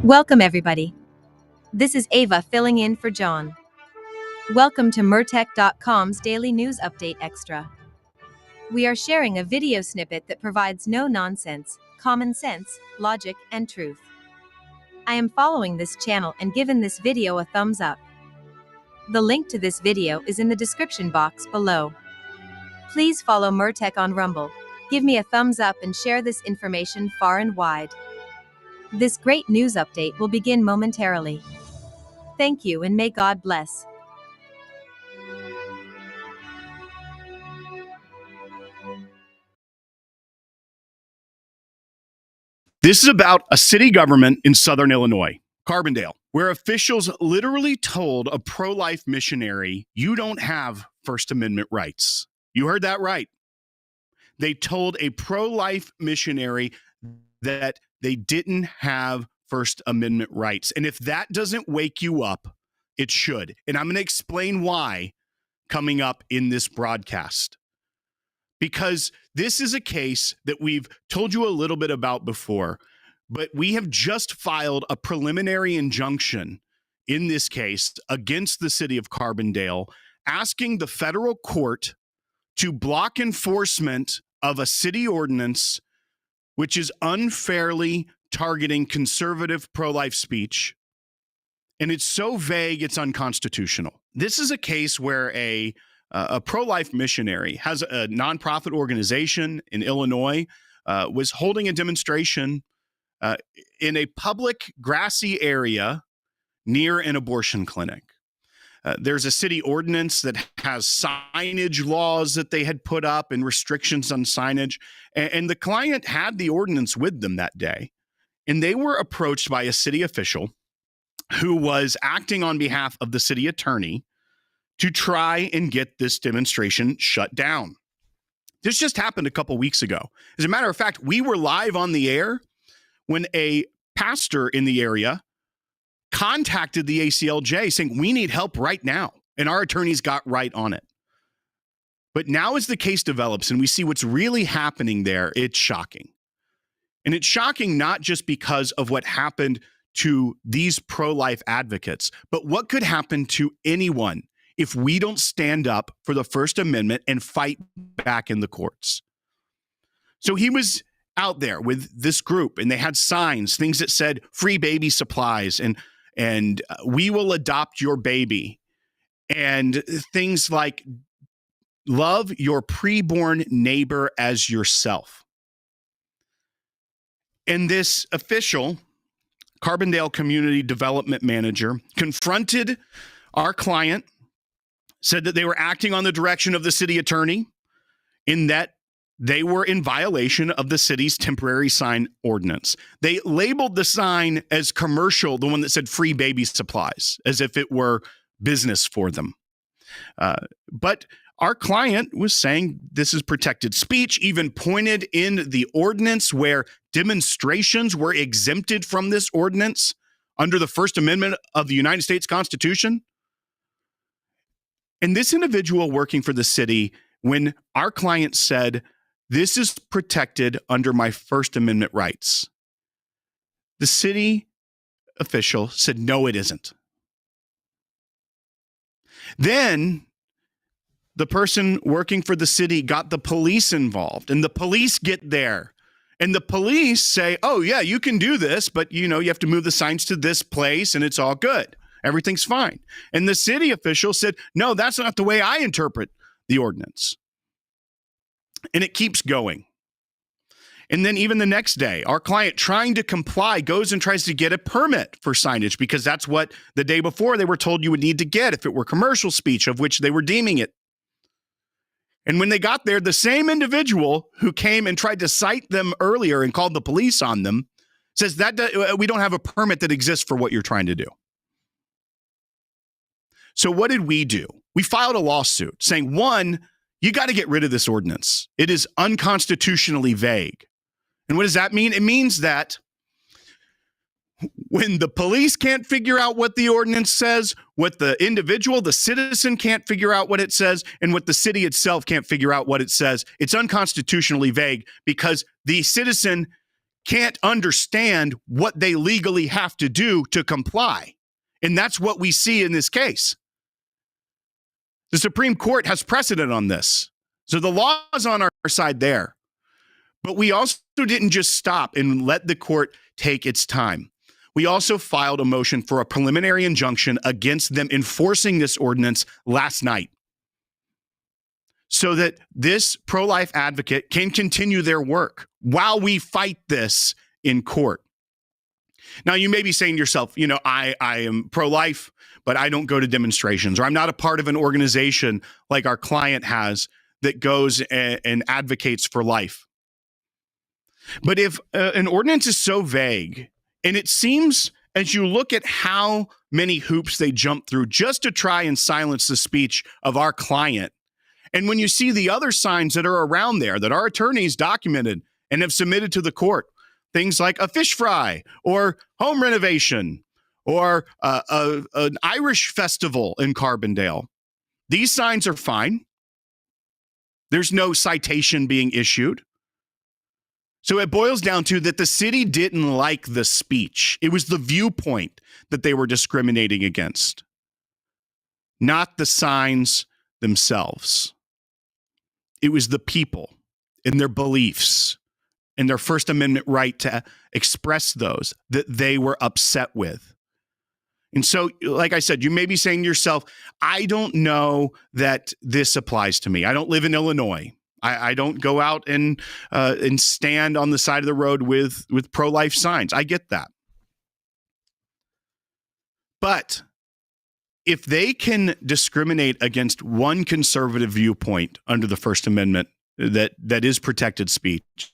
Welcome, everybody. This is Ava filling in for John. Welcome to Mertech.com's Daily News Update Extra. We are sharing a video snippet that provides no nonsense, common sense, logic, and truth. I am following this channel and given this video a thumbs up. The link to this video is in the description box below. Please follow Mertech on Rumble. Give me a thumbs up and share this information far and wide. This great news update will begin momentarily. Thank you and may God bless. This is about a city government in southern Illinois, Carbondale, where officials literally told a pro-life missionary, "You don't have First Amendment rights." You heard that right. They told a pro-life missionary that they didn't have First Amendment rights. And if that doesn't wake you up, it should. And I'm going to explain why coming up in this broadcast. Because this is a case that we've told you a little bit about before, but we have just filed a preliminary injunction in this case against the city of Carbondale, asking the federal court to block enforcement of a city ordinance which is unfairly targeting conservative pro-life speech. And it's so vague, it's unconstitutional. This is a case where a pro-life missionary has a nonprofit organization in Illinois, was holding a demonstration in a public grassy area near an abortion clinic. There's a city ordinance that has signage laws that they had put up and restrictions on signage. And the client had the ordinance with them that day. And they were approached by a city official who was acting on behalf of the city attorney to try and get this demonstration shut down. This just happened a couple weeks ago. As a matter of fact, we were live on the air when a pastor in the area contacted the ACLJ saying, "We need help right now." And our attorneys got right on it. But now as the case develops and we see what's really happening there, it's shocking. And it's shocking not just because of what happened to these pro-life advocates, but what could happen to anyone if we don't stand up for the First Amendment and fight back in the courts. So he was out there with this group and they had signs, things that said free baby supplies and we will adopt your baby, and things like love your preborn neighbor as yourself. And this official, Carbondale Community Development Manager, confronted our client, said that they were acting on the direction of the city attorney in that they were in violation of the city's temporary sign ordinance. They labeled the sign as commercial, the one that said free baby supplies, as if it were business for them. But our client was saying this is protected speech, even pointed in the ordinance where demonstrations were exempted from this ordinance under the First Amendment of the United States Constitution. And this individual working for the city, when our client said, "This is protected under my First Amendment rights," the city official said, "No, it isn't." Then the person working for the city got the police involved, and the police get there. And the police say, "Oh, yeah, you can do this, but you have to move the signs to this place and it's all good. Everything's fine." And the city official said, "No, that's not the way I interpret the ordinance." And it keeps going. And then even the next day, our client, trying to comply, goes and tries to get a permit for signage because that's what the day before they were told you would need to get if it were commercial speech, of which they were deeming it. And when they got there, the same individual who came and tried to cite them earlier and called the police on them says that we don't have a permit that exists for what you're trying to do. So what did we do? We filed a lawsuit saying, one, you got to get rid of this ordinance. It is unconstitutionally vague. And what does that mean? It means that when the police can't figure out what the ordinance says, what the individual, the citizen can't figure out what it says, and what the city itself can't figure out what it says, it's unconstitutionally vague because the citizen can't understand what they legally have to do to comply. And that's what we see in this case. The Supreme Court has precedent on this. So the law is on our side there. But we also didn't just stop and let the court take its time. We also filed a motion for a preliminary injunction against them enforcing this ordinance last night, so that this pro-life advocate can continue their work while we fight this in court. Now, you may be saying to yourself, I am pro-life, but I don't go to demonstrations, or I'm not a part of an organization like our client has that goes and advocates for life. But if an ordinance is so vague, and it seems as you look at how many hoops they jump through just to try and silence the speech of our client, and when you see the other signs that are around there that our attorneys documented and have submitted to the court, things like a fish fry or home renovation or an Irish festival in Carbondale, these signs are fine. There's no citation being issued. So it boils down to that the city didn't like the speech. It was the viewpoint that they were discriminating against, not the signs themselves. It was the people and their beliefs and their First Amendment right to express those that they were upset with. And so, like I said, you may be saying to yourself, I don't know that this applies to me. I don't live in Illinois. I don't go out and stand on the side of the road with pro-life signs. I get that. But if they can discriminate against one conservative viewpoint under the First Amendment that is protected speech,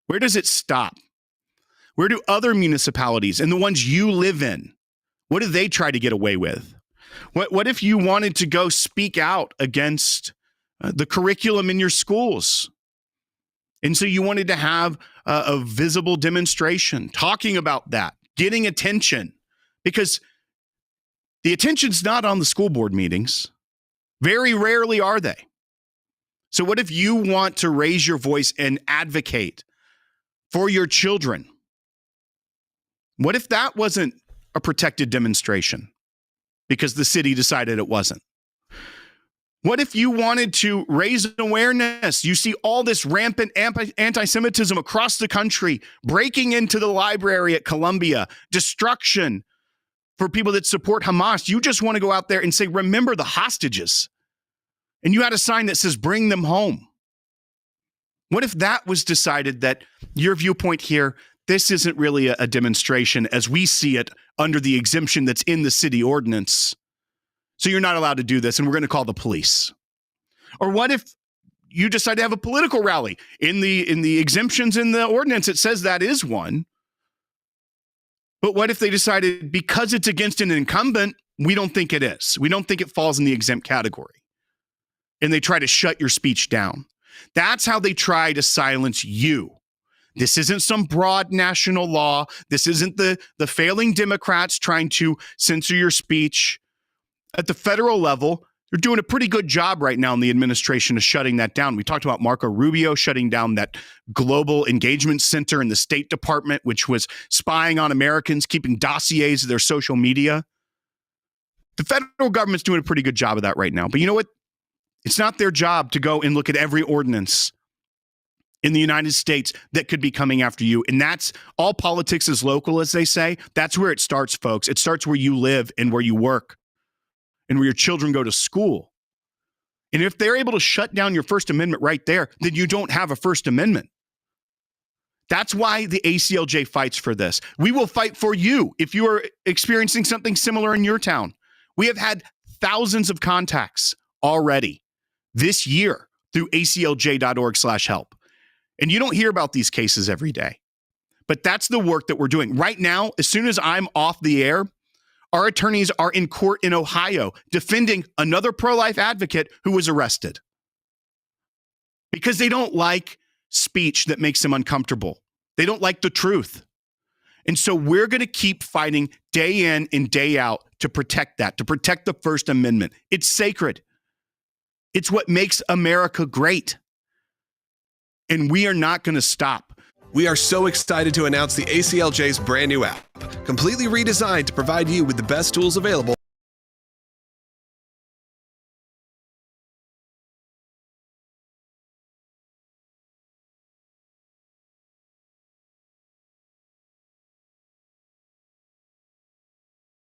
where does it stop? Where do other municipalities and the ones you live in, what do they try to get away with? What if you wanted to go speak out against the curriculum in your schools? And so you wanted to have a visible demonstration talking about that, getting attention, because the attention's not on the school board meetings. Very rarely are they. So what if you want to raise your voice and advocate for your children? What if that wasn't a protected demonstration because the city decided it wasn't? What if you wanted to raise awareness? You see all this rampant anti-Semitism across the country, breaking into the library at Columbia, destruction for people that support Hamas. You just want to go out there and say, remember the hostages. And you had a sign that says, bring them home. What if that was decided that your viewpoint here, this isn't really a demonstration as we see it under the exemption that's in the city ordinance? So you're not allowed to do this, and we're going to call the police. Or what if you decide to have a political rally? In the exemptions in the ordinance, it says that is one. But what if they decided because it's against an incumbent, we don't think it is. We don't think it falls in the exempt category. And they try to shut your speech down. That's how they try to silence you. This isn't some broad national law. This isn't the failing Democrats trying to censor your speech. At the federal level, they're doing a pretty good job right now in the administration of shutting that down. We talked about Marco Rubio shutting down that global engagement center in the State Department, which was spying on Americans, keeping dossiers of their social media. The federal government's doing a pretty good job of that right now. But you know what? It's not their job to go and look at every ordinance in the United States that could be coming after you. And that's all politics is local, as they say. That's where it starts, folks. It starts where you live and where you work and where your children go to school. And if they're able to shut down your First Amendment right there, then you don't have a First Amendment. That's why the ACLJ fights for this. We will fight for you if you are experiencing something similar in your town. We have had thousands of contacts already this year through aclj.org/help. And you don't hear about these cases every day. But that's the work that we're doing. Right now, as soon as I'm off the air, our attorneys are in court in Ohio defending another pro-life advocate who was arrested because they don't like speech that makes them uncomfortable. They don't like the truth. And so we're going to keep fighting day in and day out to protect that, to protect the First Amendment. It's sacred. It's what makes America great. And we are not going to stop. We are so excited to announce the ACLJ's brand new app, completely redesigned to provide you with the best tools available